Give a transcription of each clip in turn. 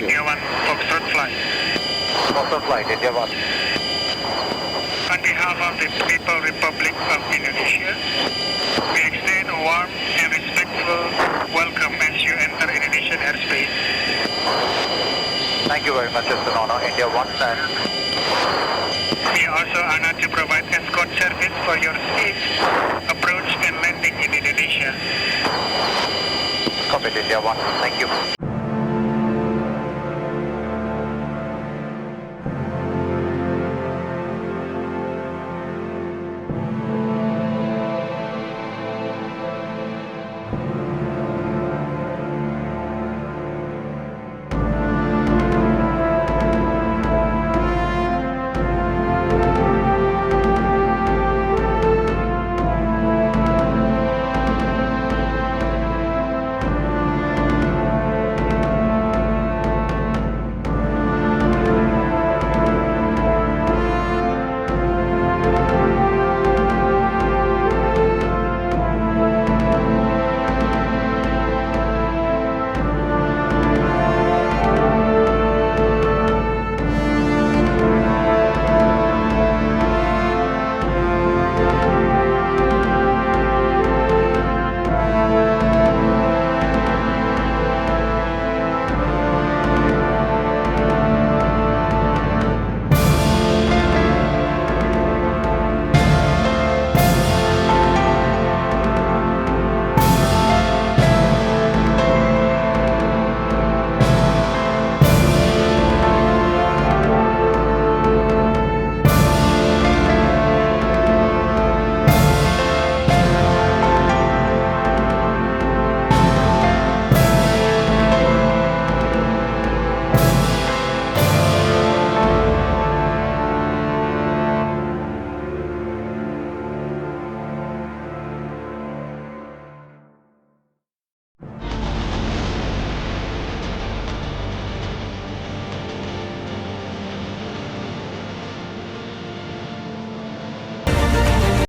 you. India 1, Foxtrot flight. Foxtrot flight, India 1. On behalf of the People Republic of Indonesia, we extend a warm and respectful welcome as you enter Indonesian airspace. Thank you very much, it's an honor. India 1 and... We are also honored to provide escort service for your safe approach and landing in Indonesia. Copy, India 1. Thank you.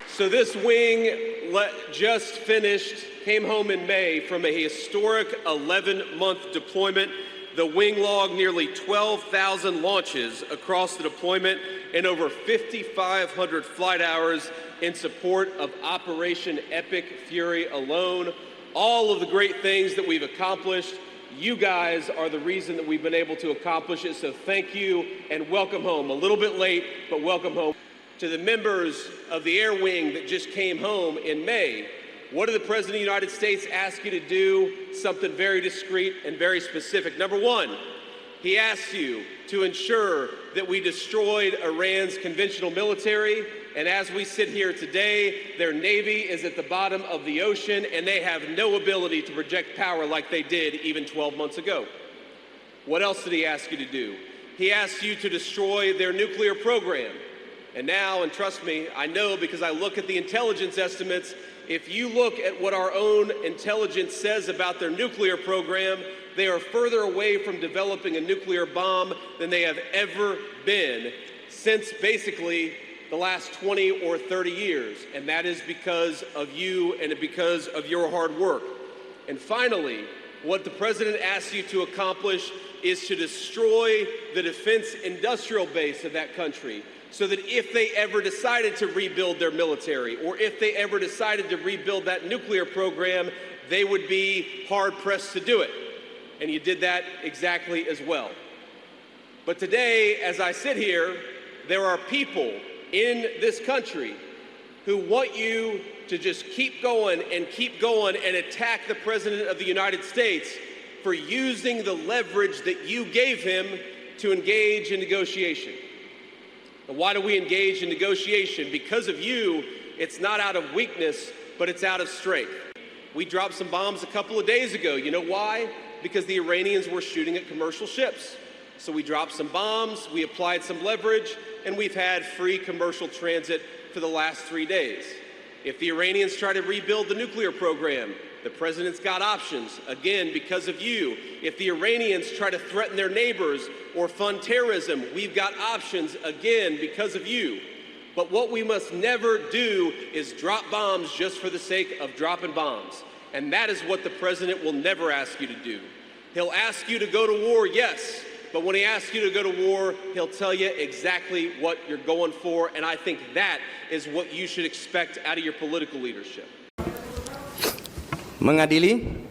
So this wing just finished, came home in May from a historic 11-month deployment. The wing logged nearly 12,000 launches across the deployment and over 5,500 flight hours in support of Operation Epic Fury alone. All of the great things that we've accomplished, you guys are the reason that we've been able to accomplish it, so thank you and welcome home. A little bit late, but welcome home. To the members of the Air Wing that just came home in May, what did the President of the United States ask you to do? Something very discreet and very specific. Number one, he asked you to ensure that we destroyed Iran's conventional military, and as we sit here today, their Navy is at the bottom of the ocean and they have no ability to project power like they did even 12 months ago. What else did he ask you to do? He asked you to destroy their nuclear program. And now, and trust me, I know because I look at the intelligence estimates, if you look at what our own intelligence says about their nuclear program, they are further away from developing a nuclear bomb than they have ever been since basically the last 20 or 30 years. And that is because of you and because of your hard work. And finally, what the President asks you to accomplish is to destroy the defense industrial base of that country, so that if they ever decided to rebuild their military, or if they ever decided to rebuild that nuclear program, they would be hard-pressed to do it. And you did that exactly as well. But today, as I sit here, there are people in this country who want you to just keep going and attack the President of the United States for using the leverage that you gave him to engage in negotiation. And why do we engage in negotiation? Because of you, it's not out of weakness, but it's out of strength. We dropped some bombs a couple of days ago. You know why? Because the Iranians were shooting at commercial ships. So we dropped some bombs, we applied some leverage, and we've had free commercial transit for the last 3 days. If the Iranians try to rebuild the nuclear program, the President's got options, again, because of you. If the Iranians try to threaten their neighbors or fund terrorism, we've got options, again, because of you. But what we must never do is drop bombs just for the sake of dropping bombs. And that is what the President will never ask you to do. He'll ask you to go to war, yes, but when he asks you to go to war, he'll tell you exactly what you're going for, and I think that is what you should expect out of your political leadership. Mengadili.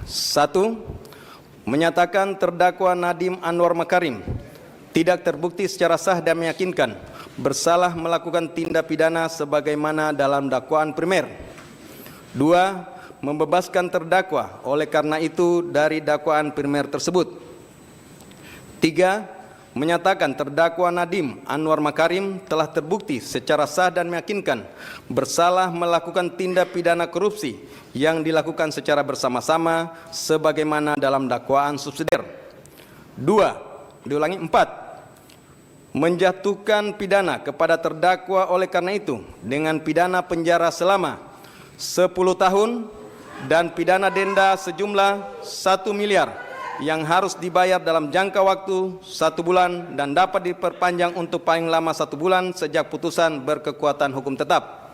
1. Menyatakan terdakwa Nadiem Anwar Makarim tidak terbukti secara sah dan meyakinkan bersalah melakukan tindak pidana sebagaimana dalam dakwaan primer. 2. Membebaskan terdakwa oleh karena itu dari dakwaan primer tersebut. 3. Menyatakan terdakwa Nadiem Anwar Makarim telah terbukti secara sah dan meyakinkan bersalah melakukan tindak pidana korupsi yang dilakukan secara bersama-sama sebagaimana dalam dakwaan subsidiar. 4. Menjatuhkan pidana kepada terdakwa oleh karena itu dengan pidana penjara selama 10 tahun dan pidana denda sejumlah 1 miliar yang harus dibayar dalam jangka waktu 1 bulan dan dapat diperpanjang untuk paling lama 1 bulan sejak putusan berkekuatan hukum tetap.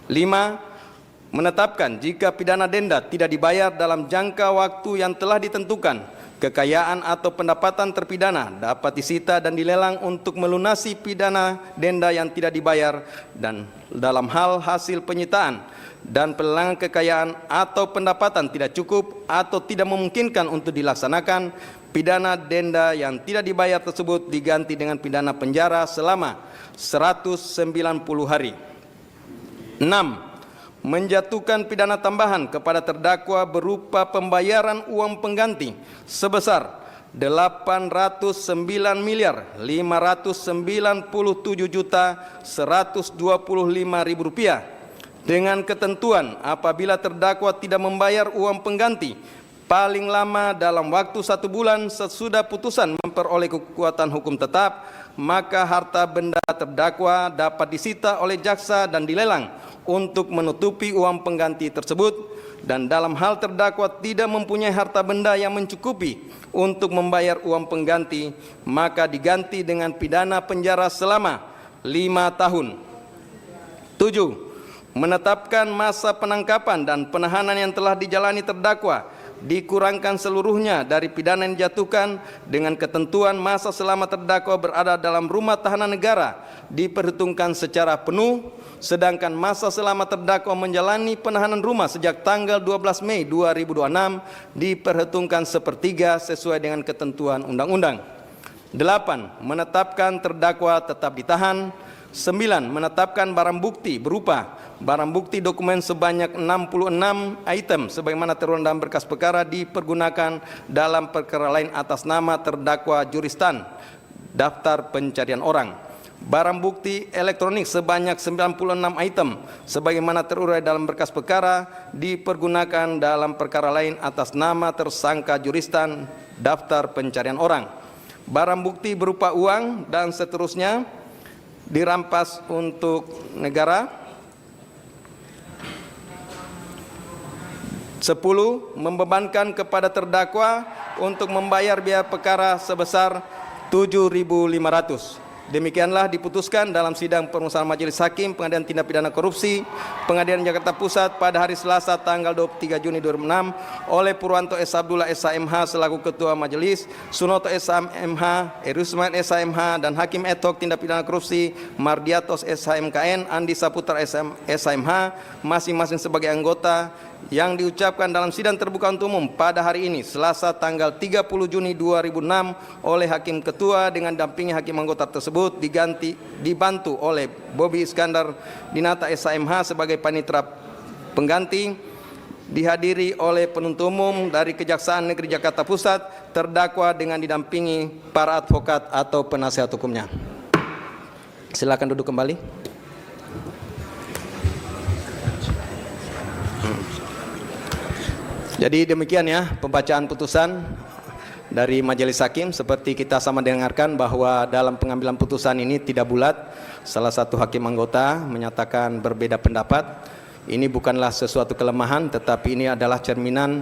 5. Menetapkan jika pidana denda tidak dibayar dalam jangka waktu yang telah ditentukan, kekayaan atau pendapatan terpidana dapat disita dan dilelang untuk melunasi pidana denda yang tidak dibayar, dan dalam hal hasil penyitaan dan pelelangan kekayaan atau pendapatan tidak cukup atau tidak memungkinkan untuk dilaksanakan, pidana denda yang tidak dibayar tersebut diganti dengan pidana penjara selama 190 hari. 6. Menjatuhkan pidana tambahan kepada terdakwa berupa pembayaran uang pengganti sebesar 809.597.125.000 rupiah dengan ketentuan apabila terdakwa tidak membayar uang pengganti paling lama dalam waktu 1 bulan sesudah putusan memperoleh kekuatan hukum tetap, maka harta benda terdakwa dapat disita oleh jaksa dan dilelang untuk menutupi uang pengganti tersebut, dan dalam hal terdakwa tidak mempunyai harta benda yang mencukupi untuk membayar uang pengganti, maka diganti dengan pidana penjara selama 5 tahun. 7. Menetapkan masa penangkapan dan penahanan yang telah dijalani terdakwa dikurangkan seluruhnya dari pidana yang dijatuhkan dengan ketentuan masa selama terdakwa berada dalam rumah tahanan negara diperhitungkan secara penuh, sedangkan masa selama terdakwa menjalani penahanan rumah sejak tanggal 12 Mei 2026 diperhitungkan sepertiga sesuai dengan ketentuan undang-undang. 8. Menetapkan terdakwa tetap ditahan. 9. Menetapkan barang bukti berupa barang bukti dokumen sebanyak 66 item sebagaimana tertuang dalam berkas perkara dipergunakan dalam perkara lain atas nama terdakwa juristan daftar pencarian orang. Barang bukti elektronik sebanyak 96 item sebagaimana terurai dalam berkas perkara dipergunakan dalam perkara lain atas nama tersangka juristan daftar pencarian orang. Barang bukti berupa uang dan seterusnya dirampas untuk negara. 10. Membebankan kepada terdakwa untuk membayar biaya perkara sebesar 7.500. Demikianlah diputuskan dalam sidang permusahan Majelis Hakim Pengadilan Tindak Pidana Korupsi Pengadilan Jakarta Pusat pada hari Selasa tanggal 23 Juni 2006 oleh Purwanto S. Abdullah SHMH selaku Ketua Majelis, Sunoto SHMH, Erusman SHMH, dan Hakim ad hoc Tindak Pidana Korupsi Mardiatos SHMKN, Andi Saputra SHMH masing-masing sebagai anggota, yang diucapkan dalam sidang terbuka untuk umum pada hari ini Selasa tanggal 30 Juni 2006 oleh Hakim Ketua dengan dampingi hakim anggota tersebut dibantu oleh Bobi Iskandar Dinata SHMH sebagai panitera pengganti, dihadiri oleh penuntut umum dari Kejaksaan Negeri Jakarta Pusat, terdakwa dengan didampingi para advokat atau penasihat hukumnya. Silakan duduk kembali. Jadi demikian ya pembacaan putusan dari Majelis Hakim. Seperti kita sama dengarkan bahwa dalam pengambilan putusan ini tidak bulat. Salah satu hakim anggota menyatakan berbeda pendapat. Ini bukanlah sesuatu kelemahan, tetapi ini adalah cerminan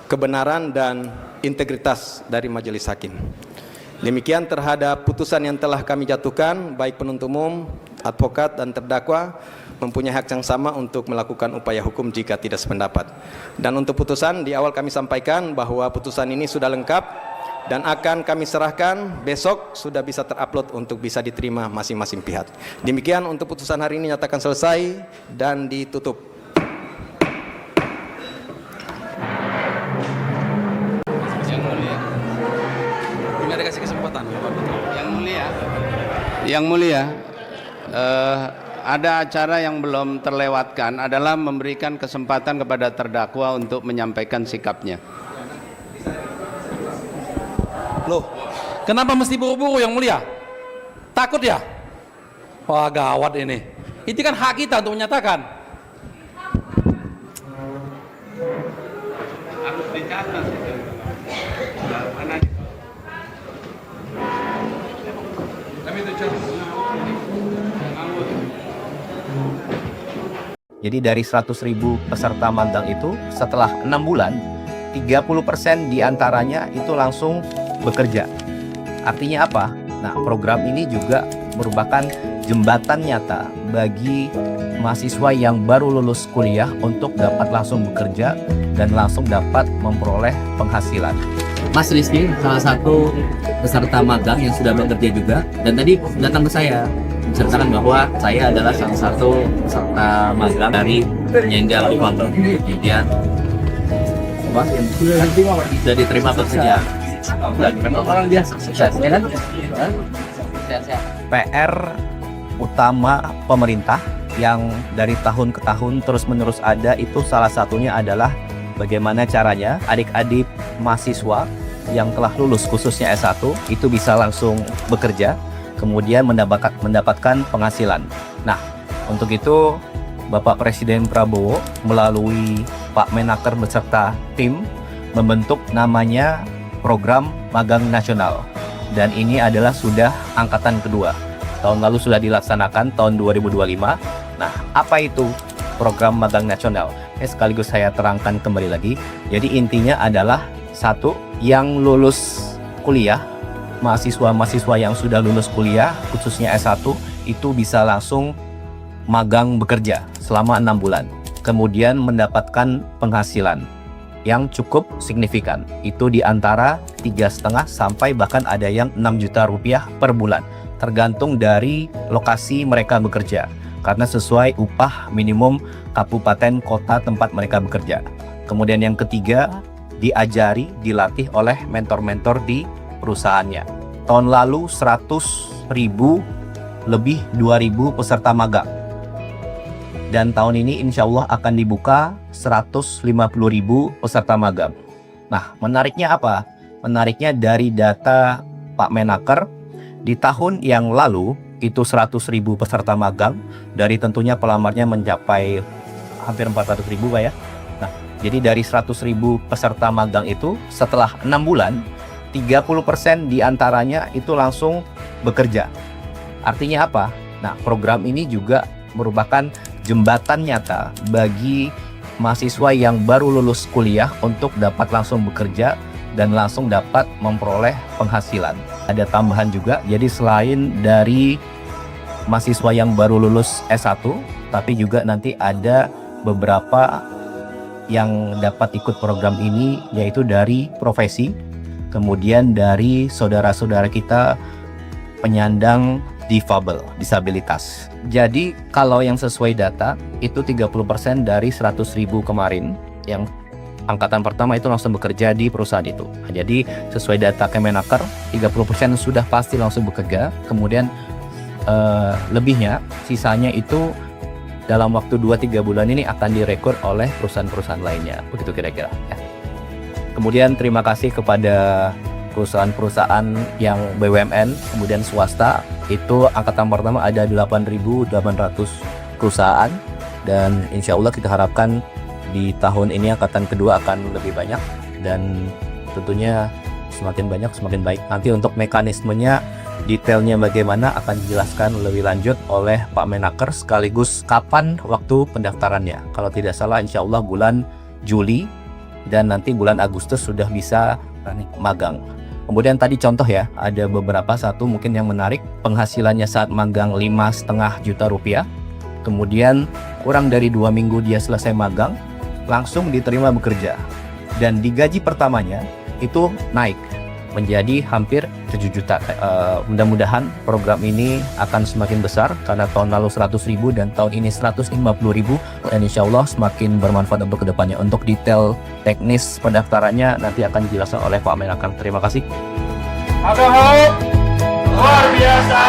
kebenaran dan integritas dari Majelis Hakim. Demikian terhadap putusan yang telah kami jatuhkan, baik penuntut umum, advokat, dan terdakwa. mempunyai hak yang sama untuk melakukan upaya hukum jika tidak sependapat. Dan untuk putusan, di awal kami sampaikan bahwa putusan ini sudah lengkap dan akan kami serahkan besok, sudah bisa terupload untuk bisa diterima masing-masing pihak. Demikian untuk putusan hari ini nyatakan selesai dan ditutup. Ini ada kasih kesempatan. Yang mulia, ada acara yang belum terlewatkan adalah memberikan kesempatan kepada terdakwa untuk menyampaikan sikapnya. Loh, kenapa mesti buru-buru Yang Mulia? Takut ya? Wah, gawat ini. Itu kan hak kita untuk menyatakan. Harus dicatat itu. Jadi dari 100.000 peserta magang itu setelah 6 bulan 30% diantaranya itu langsung bekerja. Artinya apa? Nah, program ini juga merupakan jembatan nyata bagi mahasiswa yang baru lulus kuliah untuk dapat langsung bekerja dan langsung dapat memperoleh penghasilan. Mas Rizky, salah satu peserta magang yang sudah bekerja juga, dan tadi datang ke saya menceritakan bahwa saya adalah salah satu peserta magang dari penyangga Libangon. Kemudian sudah diterima bekerja. Memang orang biasa, sukses, ya kan? PR utama pemerintah yang dari tahun ke tahun terus-menerus ada itu salah satunya adalah bagaimana caranya adik-adik mahasiswa yang telah lulus khususnya S1 itu bisa langsung bekerja, kemudian mendapatkan penghasilan. Nah, untuk itu Bapak Presiden Prabowo melalui Pak Menaker beserta tim membentuk namanya Program Magang Nasional. Dan ini adalah sudah angkatan kedua. Tahun lalu sudah dilaksanakan tahun 2025. Nah, apa itu Program Magang Nasional? Sekaligus saya terangkan kembali lagi. Jadi intinya adalah satu, yang lulus kuliah, mahasiswa-mahasiswa yang sudah lulus kuliah, khususnya S1, itu bisa langsung magang bekerja selama 6 bulan. Kemudian mendapatkan penghasilan yang cukup signifikan. Itu di antara 3,5 sampai bahkan ada yang 6 juta rupiah per bulan. Tergantung dari lokasi mereka bekerja. Karena sesuai upah minimum kabupaten kota tempat mereka bekerja. Kemudian yang ketiga, diajari, dilatih oleh mentor-mentor di perusahaannya. Tahun lalu 100.000 lebih 2.000 peserta magang. Dan tahun ini insya Allah akan dibuka 150.000 peserta magang. Nah, menariknya apa? Menariknya dari data Pak Menaker, di tahun yang lalu itu 100.000 peserta magang, dari tentunya pelamarnya mencapai hampir 400.000 Pak ya. Nah, jadi dari 100.000 peserta magang itu setelah 6 bulan, 30% diantaranya itu langsung bekerja. Artinya apa? Nah, program ini juga merupakan jembatan nyata bagi mahasiswa yang baru lulus kuliah untuk dapat langsung bekerja dan langsung dapat memperoleh penghasilan. Ada tambahan juga, jadi selain dari mahasiswa yang baru lulus S1, tapi juga nanti ada beberapa yang dapat ikut program ini, yaitu dari profesi, kemudian dari saudara-saudara kita penyandang disabilitas. Jadi kalau yang sesuai data itu 30% dari 100.000 kemarin yang angkatan pertama itu langsung bekerja di perusahaan itu. Jadi sesuai data Kemenaker 30% sudah pasti langsung bekerja. Kemudian lebihnya, sisanya itu dalam waktu 2-3 bulan ini akan direkrut oleh perusahaan-perusahaan lainnya. Begitu kira-kira ya. Kemudian terima kasih kepada perusahaan-perusahaan yang BUMN, kemudian swasta, itu angkatan pertama ada 8.800 perusahaan, dan insya Allah kita harapkan di tahun ini angkatan kedua akan lebih banyak, dan tentunya semakin banyak semakin baik. Nanti untuk mekanismenya, detailnya bagaimana akan dijelaskan lebih lanjut oleh Pak Menaker, sekaligus kapan waktu pendaftarannya. Kalau tidak salah insya Allah bulan Juli, dan nanti bulan Agustus sudah bisa magang. Kemudian tadi contoh ya, ada beberapa, satu mungkin yang menarik, penghasilannya saat magang 5,5 juta rupiah, Kemudian kurang dari 2 minggu dia selesai magang, langsung diterima bekerja. Dan di gaji pertamanya itu naik menjadi hampir 7 juta. Mudah-mudahan program ini akan semakin besar karena tahun lalu 100.000 dan tahun ini 150.000 dan insya Allah semakin bermanfaat untuk kedepannya. Untuk detail teknis pendaftarannya nanti akan dijelaskan oleh Pak Menakam. Terima kasih. Luar biasa.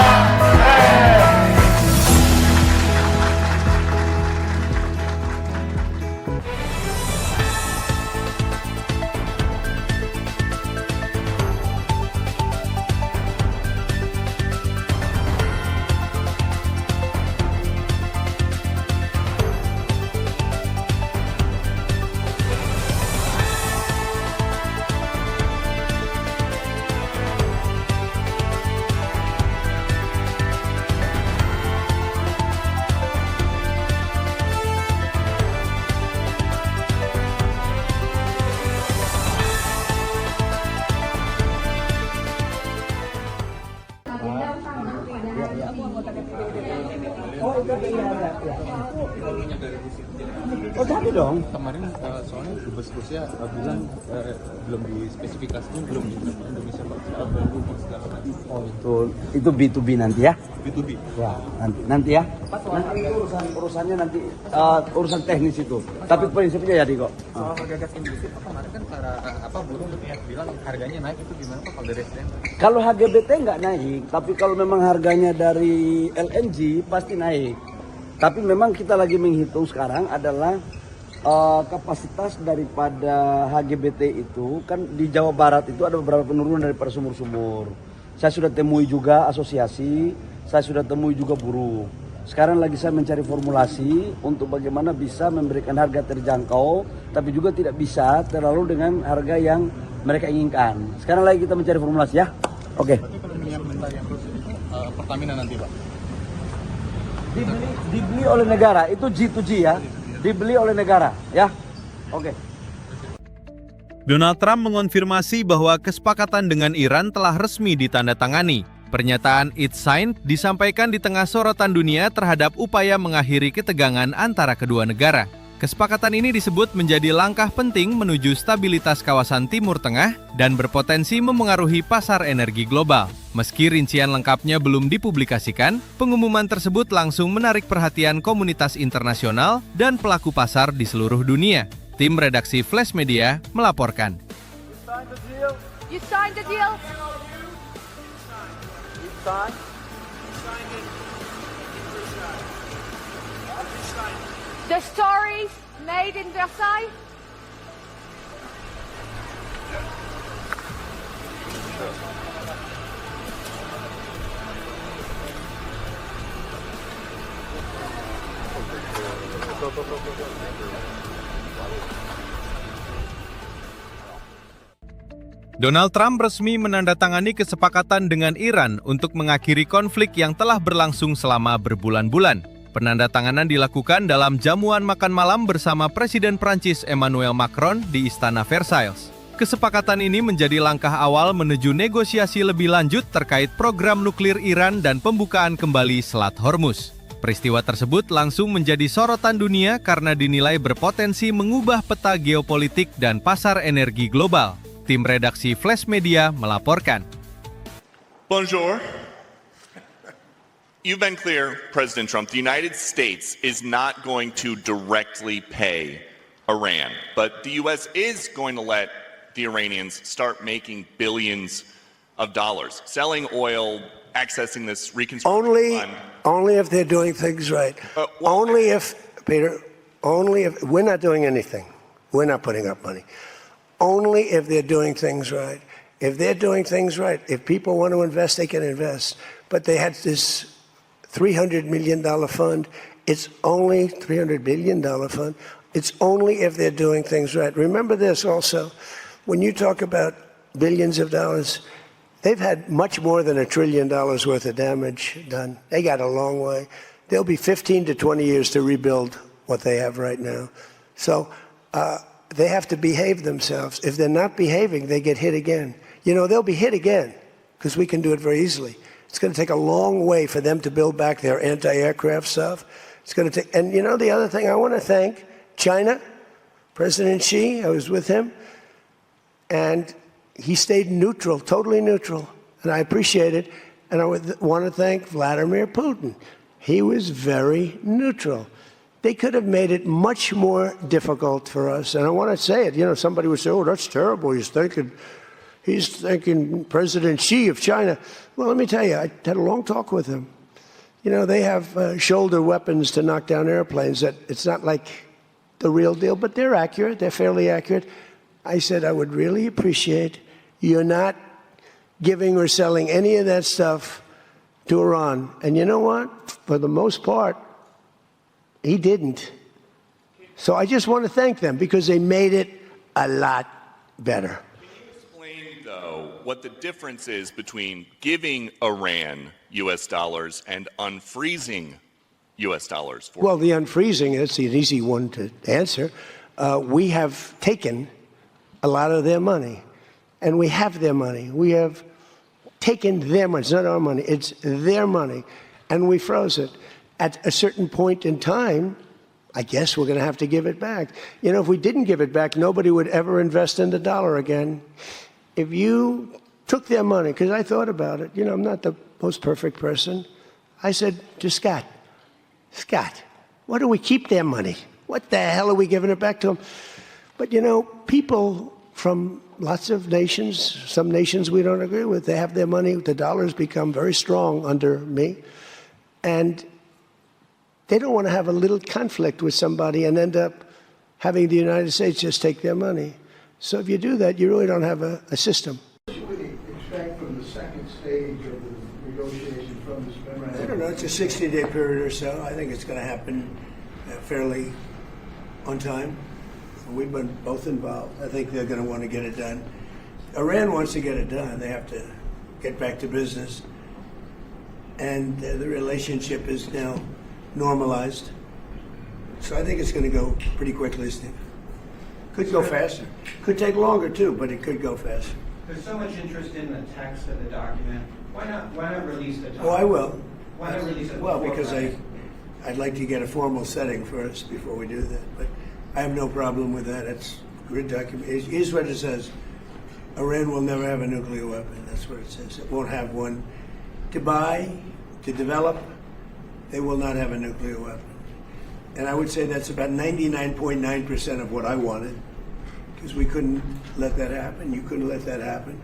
Oh jadi dong. Kemarin soalnya Dubes Rusia bilang belum dispesifikasikan, belum di Indonesia Pak, soal value segala macam. Oh itu B2B nanti ya? B2B. Ya nanti ya. Nanti urusannya nanti urusan teknis itu. Tapi prinsipnya jadi kok. Soal harga gas industri Pak, kemarin kan para buruh bilang harganya naik, itu gimana Pak kalau dari SDM? Kalau HGBT nggak naik, tapi kalau memang harganya dari LNG pasti naik. Tapi memang kita lagi menghitung sekarang adalah kapasitas daripada HGBT itu kan di Jawa Barat itu ada beberapa penurunan daripada sumur-sumur. Saya sudah temui juga asosiasi, saya sudah temui juga buruh. Sekarang lagi saya mencari formulasi untuk bagaimana bisa memberikan harga terjangkau, tapi juga tidak bisa terlalu dengan harga yang mereka inginkan. Sekarang lagi kita mencari formulasi ya. Oke. Tapi kalau minyak mentah yang khusus itu Pertamina nanti Pak? Dibeli oleh negara, itu G2G ya, dibeli oleh negara ya. Oke. Donald Trump mengonfirmasi bahwa kesepakatan dengan Iran telah resmi ditandatangani. Pernyataan "It's signed" disampaikan di tengah sorotan dunia terhadap upaya mengakhiri ketegangan antara kedua negara. Kesepakatan ini disebut menjadi langkah penting menuju stabilitas kawasan Timur Tengah dan berpotensi memengaruhi pasar energi global. Meski rincian lengkapnya belum dipublikasikan, pengumuman tersebut langsung menarik perhatian komunitas internasional dan pelaku pasar di seluruh dunia. Tim redaksi Flash Media melaporkan. You signed the deal? The stories made in Versailles? Donald Trump resmi menandatangani kesepakatan dengan Iran untuk mengakhiri konflik yang telah berlangsung selama berbulan-bulan. Penandatanganan dilakukan dalam jamuan makan malam bersama Presiden Prancis Emmanuel Macron di Istana Versailles. Kesepakatan ini menjadi langkah awal menuju negosiasi lebih lanjut terkait program nuklir Iran dan pembukaan kembali Selat Hormuz. Peristiwa tersebut langsung menjadi sorotan dunia karena dinilai berpotensi mengubah peta geopolitik dan pasar energi global. Tim redaksi Flash Media melaporkan. Bonjour. You've been clear, President Trump, the United States is not going to directly pay Iran, but the U.S. is going to let the Iranians start making billions of dollars, selling oil, accessing this reconstruction fund. Only if they're doing things right. Only if, Peter, only if, we're not doing anything. We're not putting up money. Only if they're doing things right. If they're doing things right, if people want to invest, they can invest. But they had this $300 million fund. It's only $300 billion fund. It's only if they're doing things right. Remember this also. When you talk about billions of dollars, they've had much more than $1 trillion worth of damage done. They got a long way. There'll be 15 to 20 years to rebuild what they have right now. So they have to behave themselves. If they're not behaving, they get hit again. You know, they'll be hit again because we can do it very easily. It's going to take a long way for them to build back their anti-aircraft stuff. It's going to take, and you know, the other thing I want to thank China, President Xi, I was with him, and he stayed neutral, totally neutral, and I appreciate it. And I want to thank Vladimir Putin. He was very neutral. They could have made it much more difficult for us. And I want to say it. You know, somebody would say, "Oh, that's terrible. He's thinking President Xi of China." Well, let me tell you, I had a long talk with him. You know, they have shoulder weapons to knock down airplanes. That it's not like the real deal, but they're accurate. They're fairly accurate. I said, I would really appreciate you're not giving or selling any of that stuff to Iran. And you know what? For the most part, he didn't. So I just want to thank them because they made it a lot better. Can you explain, though, what the difference is between giving Iran U.S. dollars and unfreezing U.S. dollars? Well, the unfreezing, that's an easy one to answer. We have taken a lot of their money, and we have their money. We have taken their money. It's not our money. It's their money. And we froze it. At a certain point in time, I guess we're going to have to give it back. You know, if we didn't give it back, nobody would ever invest in the dollar again. If you took their money, because I thought about it, you know, I'm not the most perfect person. I said to Scott, why do we keep their money? What the hell are we giving it back to them? But, you know, people from lots of nations, some nations we don't agree with, they have their money. The dollar's become very strong under me. And they don't want to have a little conflict with somebody and end up having the United States just take their money. So if you do that, you really don't have a system. What should we expect from the second stage of the negotiation from this memorandum? I don't know. It's a 60-day period or so. I think it's going to happen fairly on time. We've been both involved. I think they're going to want to get it done. Iran wants to get it done. They have to get back to business. And the relationship is now normalized. So I think it's going to go pretty quickly, Steve. Could go faster. Could take longer, too, but it could go faster. There's so much interest in the text of the document. Why not release the document? Oh, I will. Why not release it? Well, because I'd like to get a formal setting first before we do that. But I have no problem with that. It's a good document. Here's what it says. Iran will never have a nuclear weapon. That's what it says. It won't have one. To buy, to develop, they will not have a nuclear weapon. And I would say that's about 99.9% of what I wanted, because we couldn't let that happen. You couldn't let that happen.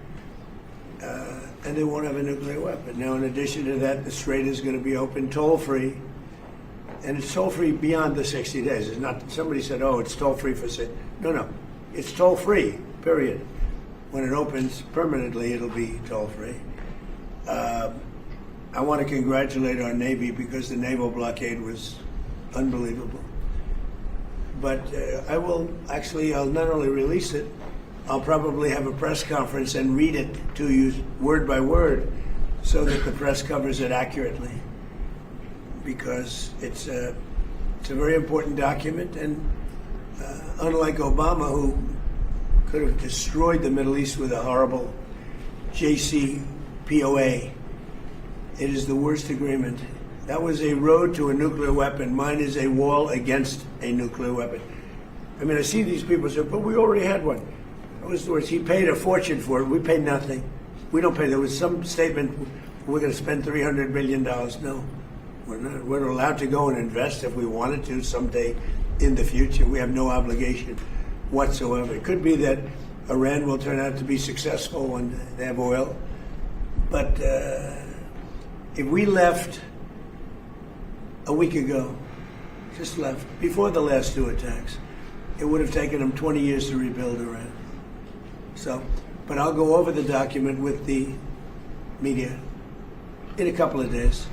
And they won't have a nuclear weapon. Now, in addition to that, the Strait is going to be open toll-free. And it's toll-free beyond the 60 days. It's not, somebody said, oh, it's toll-free for 6. No. It's toll-free, period. When it opens permanently, it'll be toll-free. I want to congratulate our Navy because the naval blockade was unbelievable. But I'll not only release it, I'll probably have a press conference and read it to you word by word so that the press covers it accurately. Because it's a very important document, and unlike Obama, who could have destroyed the Middle East with a horrible JCPOA, it is the worst agreement. That was a road to a nuclear weapon. Mine is a wall against a nuclear weapon. I mean, I see these people say, but we already had one. That was the worst. He paid a fortune for it. We paid nothing. We don't pay. There was some statement, we're going to spend $300 billion. No. We're not. We're allowed to go and invest if we wanted to someday in the future. We have no obligation whatsoever. It could be that Iran will turn out to be successful when they have oil. But if we left a week ago, just left, before the last two attacks, it would have taken them 20 years to rebuild Iran. So, but I'll go over the document with the media in a couple of days.